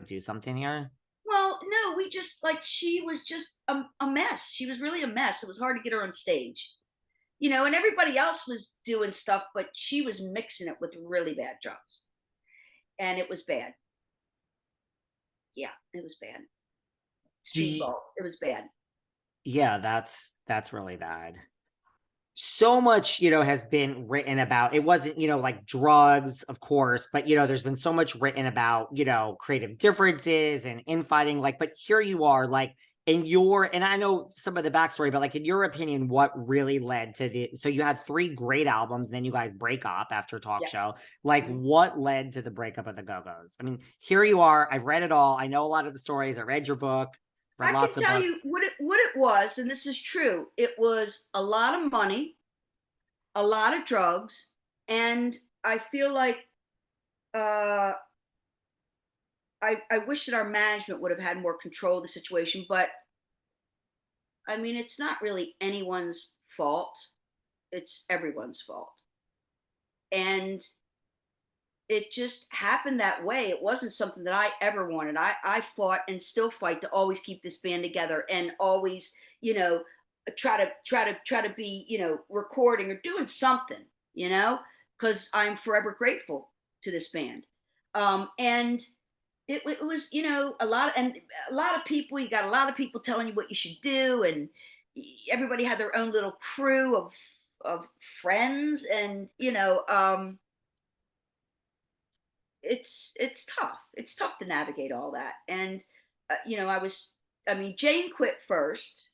do something here? Well, no, we just like she was just a mess. She was really a mess. It was hard to get her on stage, and everybody else was doing stuff, but she was mixing it with really bad drugs, and it was bad. Yeah, it was bad. Do you, Speedballs. It was bad. yeah, that's really bad. So much, has been written about. It wasn't, like drugs, of course, but there's been so much written about, creative differences and infighting. Like, but here you are, like and I know some of the backstory, but like in your opinion, what really led to so you had three great albums, and then you guys break up after talk Yeah. show. Like, Mhm. what led to the breakup of the Go-Go's? I mean, here you are. I've read it all. I know a lot of the stories. I read your book, read I can lots of tell you books. what it was, and this is true. It was a lot of money, a lot of drugs, and I feel like uh, I wish that our management would have had more control of the situation. But I mean, it's not really anyone's fault. It's everyone's fault, and it just happened that way. It wasn't something that I ever wanted. I fought and still fight to always keep this band together and always, try to be, recording or doing something, because I'm forever grateful to this band. And it was, a lot of people. You got a lot of people telling you what you should do, and everybody had their own little crew of friends, and it's tough. It's tough to navigate all that. And I mean, Jane quit first,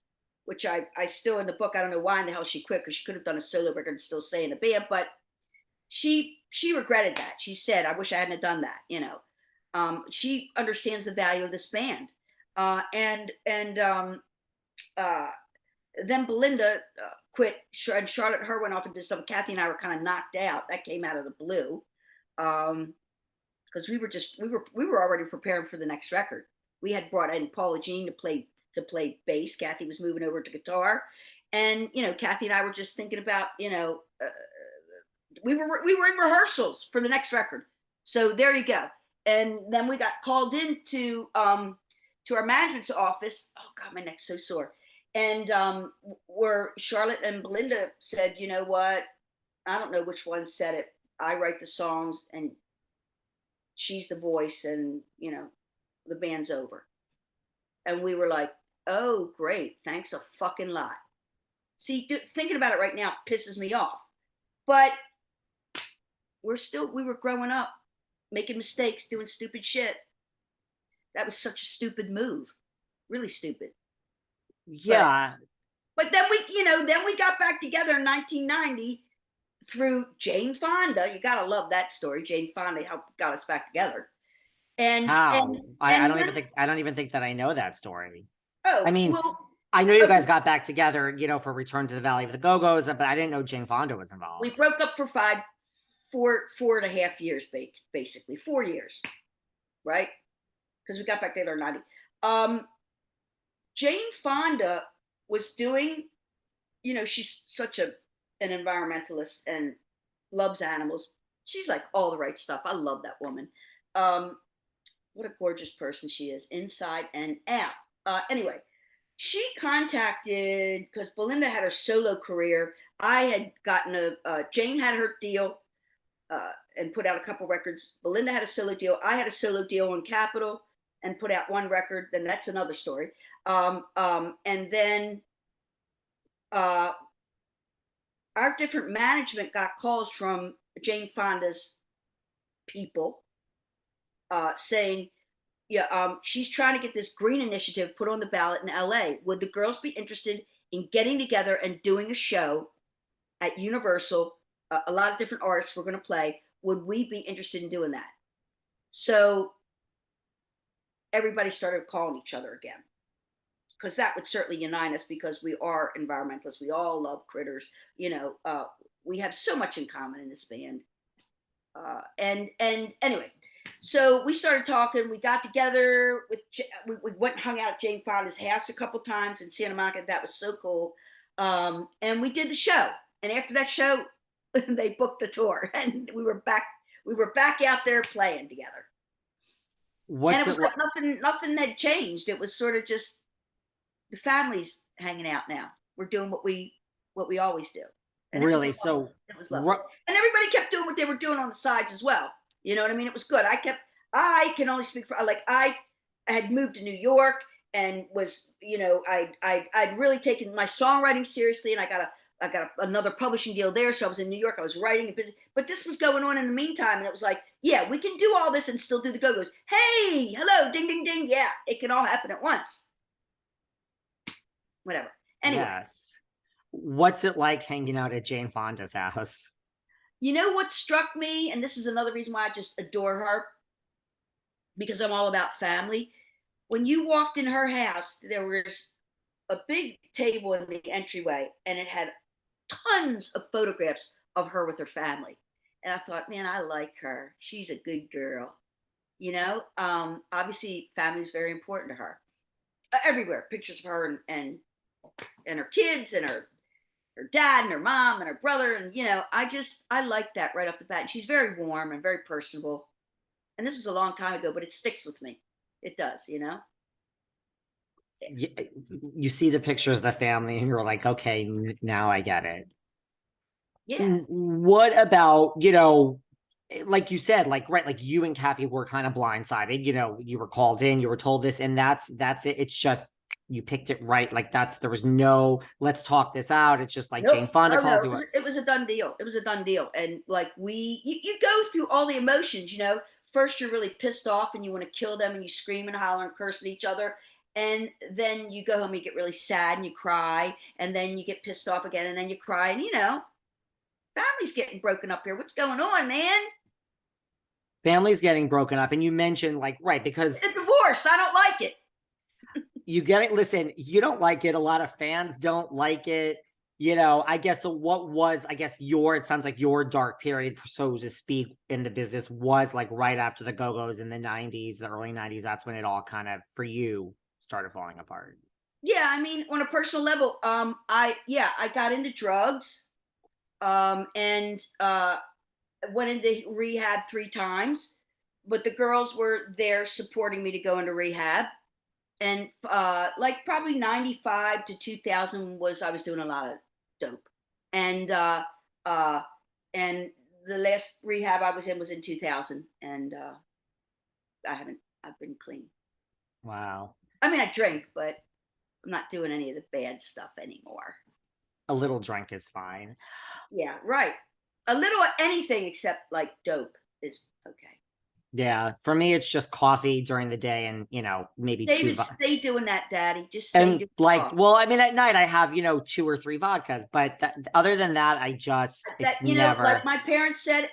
which I still in the book. I don't know why in the hell she quit because she could have done a solo record and still stay in the band, but she regretted that. She said, "I wish I hadn't done that." She understands the value of this band, and uh, then Belinda quit, and Charlotte and her went off and did stuff. Kathy and I were kind of knocked out. That came out of the blue. Because we were already preparing for the next record. We had brought in Paula Jean to play bass. Kathy was moving over to guitar, and Kathy and I were just thinking about we were in rehearsals for the next record. So there you go. And then we got called into to our management's office. Oh God, my neck's so sore. And where Charlotte and Belinda said, you know what? I don't know which one said it. I write the songs, and she's the voice, and the band's over. And we were like, oh great, thanks a fucking lot. See, thinking about it right now pisses me off, but we were growing up, making mistakes, doing stupid shit. That was such a stupid move, really stupid. but Yeah. but then we got back together in 1990 through Jane Fonda. You gotta love that story. Jane Fonda helped got us back together. and and How? I and don't even then think I don't even think that I know that story. I oh mean, well. I know you Okay, guys got back together, for Return to the Valley of the Go-Go's, but I didn't know Jane Fonda was we involved. broke up for 4.5 years, basically 4 years, right? Because we got back together in 90. Um, Jane Fonda was doing, she's such an environmentalist and loves animals. She's like all the right stuff. I love that woman. Um, what a gorgeous person she is, inside and out. Anyway, she contacted because Belinda had her solo career. I had gotten Jane had her deal and put out a couple records. Belinda had a solo deal. I had a solo deal on Capitol and put out one record. Then that's another story. And then uh, our different management got calls from Jane Fonda's people saying, yeah, she's trying to get this green initiative put on the ballot in LA. Would the girls be interested in getting together and doing a show at Universal? A lot of different artists were going to play. Would we be interested in doing that? So everybody started calling each other again, because that would certainly unite us, because we are environmentalists. We all love critters. We have so much in common in this band. And anyway, so we started talking. We got together with we went and hung out at Jane Fonda's house a couple times in Santa Monica. That was so cool. And we did the show. And after that show, they booked a tour, and we were back. We were back out there playing together. And it What's it was like? like nothing had changed. It was sort of just the family's hanging out now. We're doing what we always do. And it was Really? lovely. So, It was lovely. ru- And everybody kept doing what they were doing on the sides as well. You know what I mean? It was good. I can only speak for, like, I had moved to New York and was, I'd really taken my songwriting seriously, and I got another publishing deal there. So I was in New York. I was writing and busy, but this was going on in the meantime. And it was like, yeah, we can do all this and still do the Go-Go's. Hey, hello, ding, ding, ding. Yeah, it can all happen at once. Whatever. Anyway, yes. What's it like hanging out at Jane Fonda's house? you know what struck me? And this is another reason why I just adore her, because I'm all about family. When you walked in her house, there was a big table in the entryway, and it had tons of photographs of her with her family. And I thought, man, I like her. She's a good girl. Obviously, family is very important to her. Everywhere, pictures of her and her kids and her dad and her mom and her brother, and I like that right off the bat. And she's very warm and very personable. And this was a long time ago, but it sticks with me. It does. You, you see the pictures of the family and you're like, okay, now I get it. Yeah. What about, like you said, like, right, like you and Kathy were kind of blindsided, you were called in, you were told this, and that's it. It's just, you picked it right. Like there was no, let's talk this out. It's just like Nope. Jane Fonda Oh no, calls you. it was a done deal. It was a done deal. And like you go through all the emotions. First you're really pissed off and you want to kill them and you scream and holler and curse at each other. And then you go home and you get really sad and you cry. And then you get pissed off again and then you cry. And family's getting broken up here. What's going on, man? Family's getting broken up. And you mentioned, like, right, because It's a divorce. I don't like it. you get it. Listen, you don't like it. A lot of fans don't like it. I guess, so what was, I guess, it sounds like your dark period, so to speak, in the business was like right after the Go-Go's in the 90s, the early 90s. That's when it all kind of, for you, started falling apart. Yeah, I mean, on a personal level, I got into drugs, and went into rehab 3 times, but the girls were there supporting me to go into rehab. And like probably 95 to 2000 I was doing a lot of dope. And uh, and the last rehab I was in was in 2000, and I've been clean. Wow. I mean, I drink, but I'm not doing any of the bad stuff anymore. A little drink is fine. Yeah, right. A little anything except like dope is okay. Yeah, for me, it's just coffee during the day and, maybe two. David, stay doing that, Daddy. Just stay And doing like, coffee. well, I mean, at night I have, 2 or 3 vodkas, but other than that, it's That, like never. my parents said,